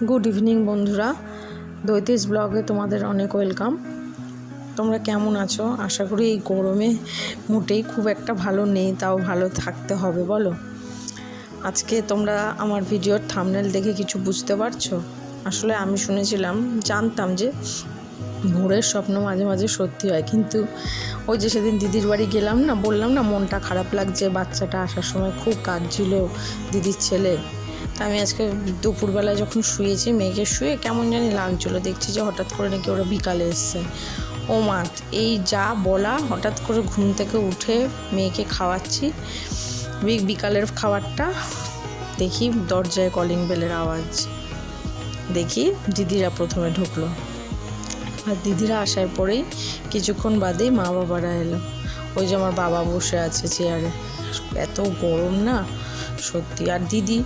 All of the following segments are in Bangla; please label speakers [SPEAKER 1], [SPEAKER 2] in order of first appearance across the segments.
[SPEAKER 1] গুড ইভিনিং বন্ধুরা, দৈতিস ব্লগে তোমাদের অনেক ওয়েলকাম। তোমরা কেমন আছো? আশা করি এই গরমে মোটেই খুব একটা ভালো নেই, তাও ভালো থাকতে হবে বলো। আজকে তোমরা আমার ভিডিওর থাম্বনেল দেখে কিছু বুঝতে পারছো? আসলে আমি শুনেছিলাম, জানতাম যে ভোরের স্বপ্ন মাঝে মাঝে সত্যি হয়, কিন্তু ওই যে সেদিন দিদির বাড়ি গেলাম না, বললাম না মনটা খারাপ লাগছে, বাচ্চাটা আসার সময় খুব কাঁদছিল, দিদির ছেলে। তা আমি আজকে দুপুরবেলায় যখন শুয়েছি, মেয়েকে শুয়ে কেমন জানি লাগছিলো, দেখছি যে হঠাৎ করে নাকি ওরা বিকালে এসছে। ও মা, এই যা বলা, হঠাৎ করে ঘুম থেকে উঠে মেয়েকে খাওয়াচ্ছি, বিকালের খাবারটা, দেখি দরজায় কলিং বেলের আওয়াজ। দেখি দিদিরা প্রথমে ঢুকলো, আর দিদিরা আসার পরেই কিছুক্ষণ বাদেই মা বাবারা এলো। ওই যে আমার বাবা বসে আছে চেয়ারে, এত গরম না সত্যি। আর দিদি,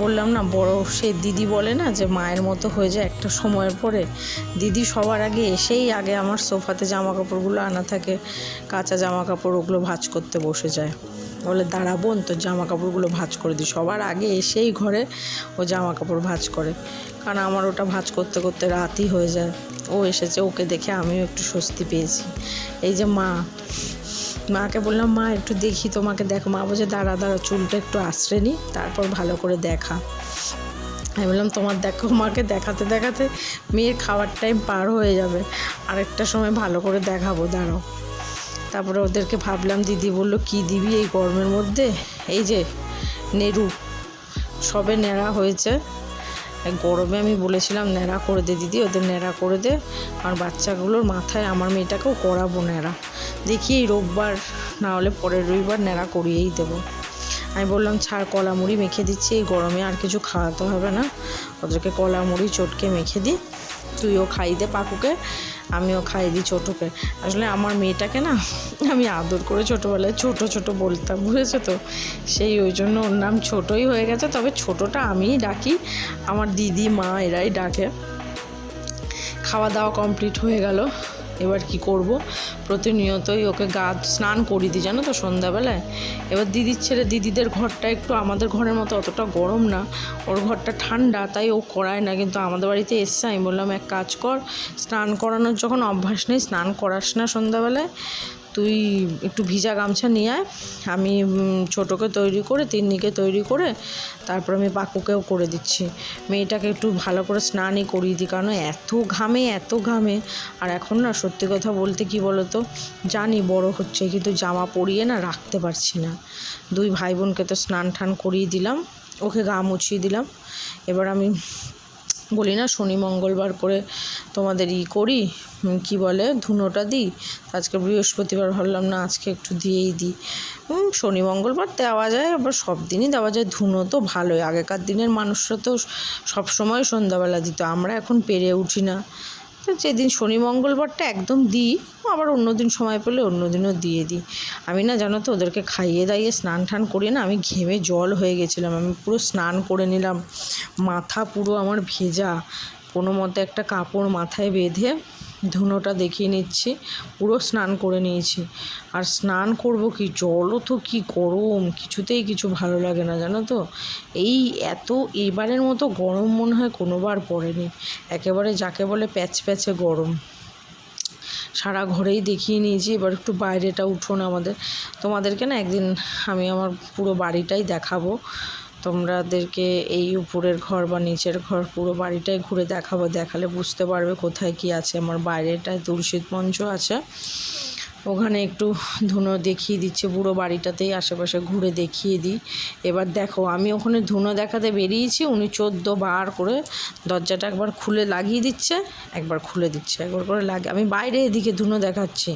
[SPEAKER 1] বললাম না বড়, সে দিদি বলে না যে মায়ের মতো হয়ে যায় একটা সময়ের পরে। দিদি সবার আগে এসেই আগে আমার সোফাতে জামা কাপড়গুলো আনা থাকে, কাঁচা জামা কাপড়, ওগুলো ভাঁজ করতে বসে যায়। বলে দাঁড়াবোন তো জামা কাপড়গুলো ভাঁজ করে দিই, সবার আগে এসেই ঘরে ও জামা কাপড় ভাঁজ করে, কারণ আমার ওটা ভাঁজ করতে করতে রাতই হয়ে যায়। ও এসেছে, ওকে দেখে আমিও একটু স্বস্তি পেয়েছি। এই যে মাকে বললাম, মা একটু দেখি তোমাকে, দেখো। মা বলছে দাঁড়া চুলটা একটু আশ্রয় নি, তারপর ভালো করে দেখা। আমি বললাম তোমার দেখো, মাকে দেখাতে দেখাতে মেয়ের খাওয়ার টাইম পার হয়ে যাবে, আরেকটা সময় ভালো করে দেখাবো, দাঁড়াও। তারপরে ওদেরকে ভাবলাম, দিদি বলল কি দিবি এই গরমের মধ্যে? এই যে নেড়ু, সবে নেড়া হয়েছে। গরমে আমি বলেছিলাম ন্যাড়া করে দে দিদি, ওদের ন্যাড়া করে দে, আর বাচ্চাগুলোর মাথায় আমার মেয়েটাকেও করাবো ন্যাড়া। দেখি এই রোববার না হলে পরের রবিবার ন্যাড়া করিয়েই দেবো। আমি বললাম ছাড়, কলা মুড়ি মেখে দিচ্ছি, এই গরমে আর কিছু খাওয়াতে হবে না, ওদেরকে কলা মুড়ি চটকে মেখে দিই, তুইও খাই দে পাকুকে, আমিও খাই দিই ছোটোকে। আসলে আমার মেয়েটাকে না আমি আদর করে ছোটোবেলায় ছোট ছোট বলতাম, বুঝেছো তো, ওই জন্য ওর নাম ছোটোই হয়ে গেছে। তবে ছোটোটা আমিই ডাকি, আমার দিদি মা এরাই ডাকে। খাওয়া দাওয়া কমপ্লিট হয়ে গেল, এবার কি করব, প্রতিনিয়তই ওকে স্নান করিয়ে দিই জানো তো সন্ধ্যাবেলায়। এবার দিদির ছেলে, দিদিদের ঘরটা একটু আমাদের ঘরের মতো অতটা গরম না, ওর ঘরটা ঠান্ডা, তাই ও করায় না। কিন্তু আমাদের বাড়িতে এসছে, আমি বললাম এক কাজ কর, স্নান করানোর যখন অভ্যাস নেই, স্নান করাস না সন্ধ্যাবেলায়, তুই একটু ভিজা গামছা নিয়ে আয়, আমি ছোটোকে তৈরি করে, তিন্নিকে তৈরি করে, তারপর আমি পাকুকেও করে দিচ্ছি। মেয়েটাকে একটু ভালো করে স্নানই করিয়ে দিই, কারণ এত ঘামে। আর এখন না সত্যি কথা বলতে কি বলো তো, জানি বড় হচ্ছে, কিন্তু জামা পরিয়ে না রাখতে পারছি না। দুই ভাই বোনকে তো স্নান টান করিয়ে দিলাম, ওকে গা মুছিয়ে দিলাম। এবার আমি বলি না শনি মঙ্গলবার করে তোমাদের করি, কি বলে, ধুনোটা দিই। আজকে বৃহস্পতিবার, ভাবলাম না আজকে একটু দিয়েই দিই। শনি মঙ্গলবার দেওয়া যায়, আবার সব দিনই দেওয়া যায়। ধুনো তো ভালোই, আগেকার দিনের মানুষরা তো সবসময় সন্ধ্যাবেলা দিত, আমরা এখন পেরে উঠি না। তো যেদিন শনি মঙ্গলবারটা একদম দিই, আবার অন্য দিন সময় পেলে অন্য দিনও দিয়ে দিই। আমি না জানো তো ওদেরকে খাইয়ে দাইয়ে স্নান টান করিয়ে না আমি ঘেমে জল হয়ে গেছিলাম, আমি পুরো স্নান করে নিলাম, মাথা পুরো আমার ভেজা, কোনো মতে একটা কাপড় মাথায় বেঁধে ধুনোটা দেখিয়ে নিচ্ছি, পুরো স্নান করে নিয়েছি। আর স্নান করব কি, জলও তো কি গরম, কিছুতেই কিছু ভালো লাগে না জানো তো। এইবারের মতো গরম মনে হয় কোনোবার পড়েনি, একেবারে যাকে বলে প্যাচে গরম। সারা ঘরেই দেখিয়ে নিয়েছি, এবার একটু বাইরেটা উঠোন তোমাদেরকে না একদিন আমি আমার পুরো বাড়িটাই দেখাবো, তোমাদেরকে এই উপরের ঘর বা নিচের ঘর পুরো বাড়িটাই ঘুরে দেখাবো, দেখালে বুঝতে পারবে কোথায় কি আছে। আমার বাইরেটায় তুলসী মঞ্চ আছে, ওখানে একটু ধুনো দেখিয়ে দিচ্ছে, পুরো বাড়িটাতেই আশেপাশে ঘুরে দেখিয়ে দিই। এবার দেখো, আমি ওখানে ধুনো দেখাতে বেরিয়েছি, উনি 14 বার করে দরজাটা একবার খুলে লাগিয়ে দিচ্ছে, একবার খুলে দিচ্ছে, একবার করে আমি বাইরে এদিকে ধুনো দেখাচ্ছি,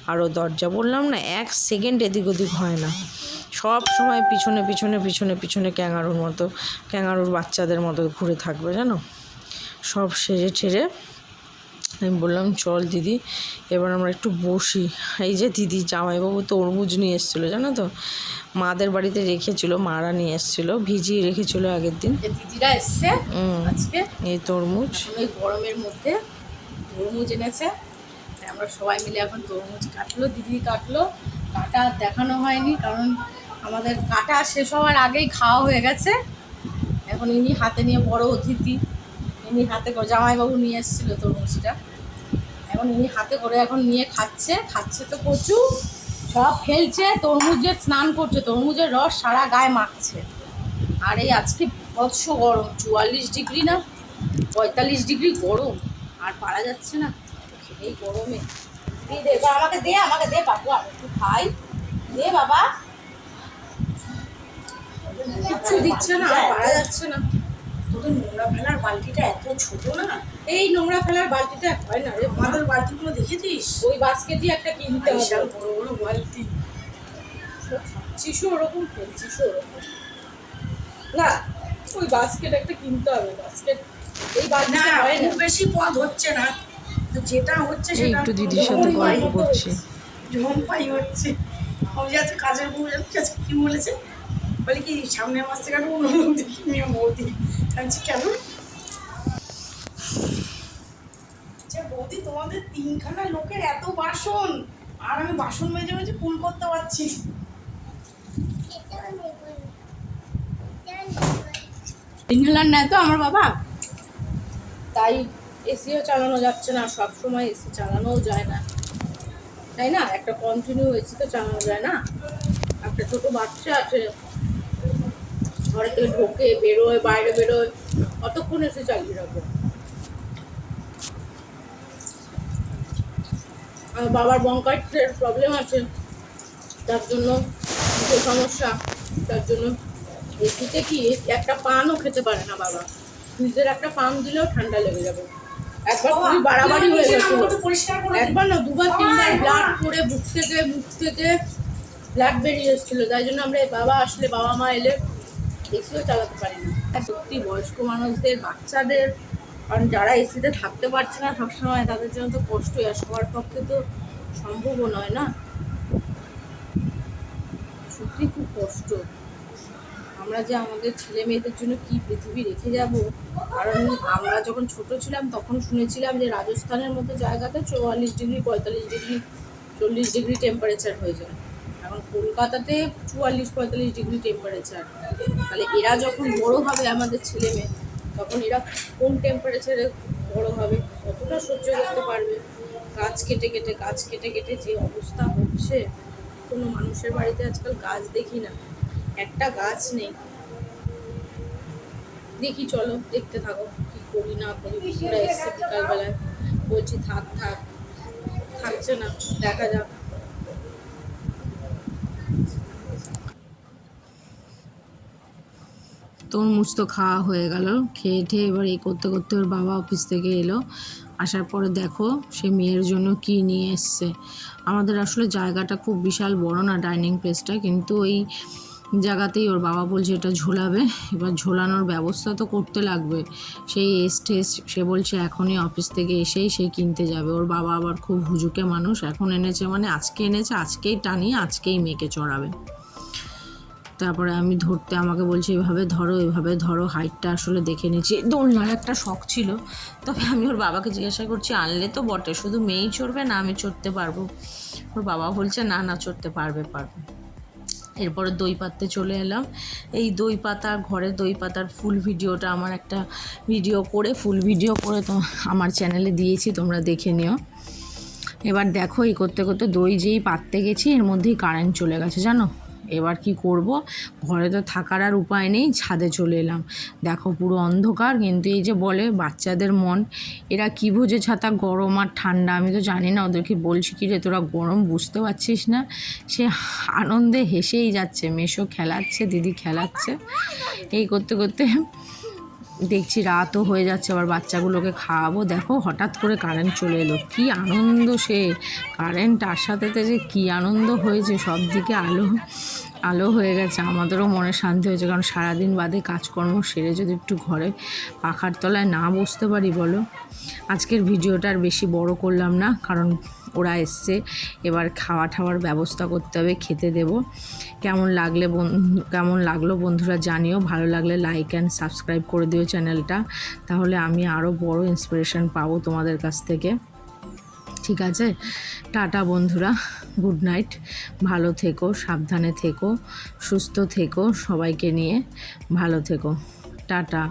[SPEAKER 1] আর ও দরজা, বললাম না 1 সেকেন্ড এদিক ওদিক হয় না, সব সময় পিছনে ক্যাঙারুর বাচ্চাদের মতো ঘুরে থাকবে জানো। সব সেরে ঠেরে আমি বললাম চল দিদি, এবার আমরা একটু বসি। এই যে দিদি জামাইবাবু তরমুজ নিয়ে এসেছিলো জানো তো, মাদের বাড়িতে রেখেছিল, মারা নিয়ে এসেছিলো, ভিজিয়ে রেখেছিল আগের দিন।
[SPEAKER 2] দিদিরা এসছে আজকে,
[SPEAKER 1] এই তরমুজ
[SPEAKER 2] এই গরমের মধ্যে তরমুজ এনেছে, আমরা সবাই মিলে এখন তরমুজ কাটলো, দিদি কাটলো, কাটা দেখানো হয়নি, কারণ আমাদের কাটা শেষ হওয়ার আগেই খাওয়া হয়ে গেছে। এখন ইনি হাতে নিয়ে বড় অতিথি, ইনি হাতে করে জামাইবাবু নিয়ে এসেছিল তরমুজটা, এখন ইনি হাতে করে এখন নিয়ে খাচ্ছে তো প্রচুর, সব ফেলছে, তরমুজের স্নান করছে, তরমুজের রস সারা গায়ে মাখছে। আর এই আজকে বৎস গরম, 44 ডিগ্রি না 45 ডিগ্রি গরম, আর পারা যাচ্ছে না এই গরমে। দে আমাকে দে বাবু, আমি একটু খাই, দে বাবা। কিচ্ছু দিচ্ছে না, আর পারা যাচ্ছে না।
[SPEAKER 3] তোদের নোংরা ফেলার বালতিটা এত ছোট না,
[SPEAKER 2] এই নোংরা ফেলার বালতিটা হয় না রে,
[SPEAKER 3] আমাদের বালতিগুলো দেখেছিস?
[SPEAKER 2] ওই বাস্কেটই একটা কিনতে
[SPEAKER 3] বিশাল
[SPEAKER 2] হবে।
[SPEAKER 3] বড় বড় বালতি।
[SPEAKER 2] খাচ্ছিসও ওরকম, ফেলছিসও ওরকম, না ওই বাস্কেট একটা কিনতে হবে, বাস্কেট এই
[SPEAKER 3] না
[SPEAKER 2] বালতিটা হয় না।
[SPEAKER 3] খুব বেশি পদ হচ্ছে না, তো যেটা হচ্ছে
[SPEAKER 1] এই
[SPEAKER 3] সেটা
[SPEAKER 1] একটু দিদির সাথে গল্প করছি।
[SPEAKER 3] ঝম্পাই হচ্ছে। আমি যাচ্ছি কাজের বউ যাচ্ছে, আজকে কি বলেছে, বলে কি সামনের মাস থেকে অন্য লোক দেখি নিয়ে বৌদি। আমি কেন যে বৌদি তোমাদের 3খানা লোকের এত বাসন, আর আমি বাসন মেজে মেজে ফুল করতে পারছি।
[SPEAKER 2] ইনহেলার নেয় তো আমার বাবা, তাই এসিও চালানো যাচ্ছে না, সব সময় এসি চালানোও যায় না, তাই না? একটা কন্টিনিউ এসি তো চালানো যায় না, একটা ছোট বাচ্চা আছে, ঘরে থেকে ঢোকে বেরোয় বাইরে বেরোয়, কতক্ষণ এসি চালিয়ে রাখবো? আমার বাবার বঙ্কাইটিসের প্রবলেম আছে, তার জন্য যে সমস্যা, তার জন্য এসিতে কি একটা পানও খেতে পারে না বাবা, ফ্রিজের একটা পান দিলেও ঠান্ডা লেগে যাবে। একবার খুবই বাড়াবাড়ি হয়ে গেছিল,
[SPEAKER 3] পরিষ্কার করে
[SPEAKER 2] একবার না দুবার তিনবার ব্লাড করে মুখ থেকে ব্লাড বেরিয়ে এসেছিল, তাই জন্য আমরা বাবা আসলে, বাবা মা এলে এসিও চালাতে পারি না। সত্যি বয়স্ক মানুষদের, বাচ্চাদের, কারণ যারা এসিতে থাকতে পারছে না সবসময়, তাদের জন্য তো কষ্টই, আর সবার পক্ষে তো সম্ভবও নয় না, সত্যি খুব কষ্ট। আমরা যে আমাদের ছেলে মেয়েদের জন্য কি পৃথিবী রেখে যাব, কারণ আমরা যখন ছোট ছিলাম তখন শুনেছিলাম যে রাজস্থানের মতো জায়গাতে 44 ডিগ্রি 45 ডিগ্রি 40 ডিগ্রি টেম্পারেচার হয়ে যায়, এখন কলকাতাতে 44-45 ডিগ্রি টেম্পারেচার। তাহলে এরা যখন বড় হবে, আমাদের ছেলে মেয়ে, তখন এরা কোন টেম্পারেচারে বড় হবে, কতটা সহ্য করতে পারবে? গাছ কেটে কেটে যে অবস্থা হচ্ছে, কোনো মানুষের বাড়িতে আজকাল গাছ দেখি না, একটা গাছ নেই। দেখি, চলো দেখতে থাকো কি করি না করি। ওরা এসছে বিকালবেলায়, বলছি থাকছে না, দেখা যাক।
[SPEAKER 1] তরমুজ তো খাওয়া হয়ে গেল, খেয়ে ঠেয়ে এবার এই করতে করতে ওর বাবা অফিস থেকে এলো। আসার পরে দেখো সে মেয়ের জন্য কি নিয়ে এসছে। আমাদের আসলে জায়গাটা খুব বিশাল বড় না, ডাইনিং প্লেসটা, কিন্তু ওই জায়গাতেই ওর বাবা বলছে এটা ঝোলাবে। এবার ঝোলানোর ব্যবস্থা তো করতে লাগবে, সেই সে বলছে এখনই অফিস থেকে এসেই সে কিনতে যাবে। ওর বাবা আবার খুব হুজুকে মানুষ, এখন এনেছে মানে আজকে এনেছে, আজকেই টানিয়ে আজকেই মেয়েকে চড়াবে। তারপরে আমি আমাকে বলছে এভাবে ধরো, হাইটটা আসলে দেখে নিচ্ছি। দোলনার একটা শখ ছিল, তবে আমি ওর বাবাকে জিজ্ঞাসা করছি আনলে তো বটে, শুধু মেয়েই চড়বে না আমি চড়তে পারবো? ওর বাবা বলছে না চড়তে পারবে। এরপরে দই পাততে চলে এলাম। এই দই পাতা, ঘরের দই পাতার ফুল ভিডিওটা আমার একটা ফুল ভিডিও করে তো আমার চ্যানেলে দিয়েছি, তোমরা দেখে নিও। এবার দেখো এই করতে করতে দই যেই পাততে গেছি এর মধ্যেই কারেন্ট চলে গেছে জানো। এবার কি করব, ঘরে তো থাকার আর উপায় নেই, ছাদে চলে এলাম। দেখো পুরো অন্ধকার, কিন্তু এই যে বলে বাচ্চাদের মন, এরা কি বোঝে ছাতা গরম আর ঠান্ডা, আমি তো জানি না। ওদেরকে বলছি কি রে তোরা গরম বুঝতে পারছিস না, সে আনন্দে হেসেই যাচ্ছে। মেশো খেলাচ্ছে, দিদি খেলাচ্ছে, এই করতে করতে দেখছি রাতও হয়ে যাচ্ছে, আবার বাচ্চাগুলোকে খাওয়াবো। দেখো হঠাৎ করে কারেন্ট চলে এলো, কি আনন্দ! সে কারেন্ট আসাতে যে কি আনন্দ হয়েছে, সব দিকে আলো হয়ে গেছে। আমাদেরও মনে শান্তি হয়েছে, কারণ সারাদিন বাদে কাজকর্ম সেরে যদি একটু ঘরে পাখার তলায় না বসতে পারি বলো। আজকের ভিডিওটা আর বেশি বড় করলাম না, কারণ ওরা এসছে, এবার খাওয়ার ব্যবস্থা করতে হবে, খেতে দেব। কেমন লাগলো বন্ধুরা জানিও, ভালো লাগলে লাইক অ্যান্ড সাবস্ক্রাইব করে দিও চ্যানেলটা, তাহলে আমি আরও বড় ইন্সপিরেশন পাবো তোমাদের কাছ থেকে। ঠিক আছে, টাটা বন্ধুরা, গুড নাইট, ভালো থেকো, সাবধানে থেকো, সুস্থ থেকো, সবাইকে নিয়ে ভালো থেকো, টাটা।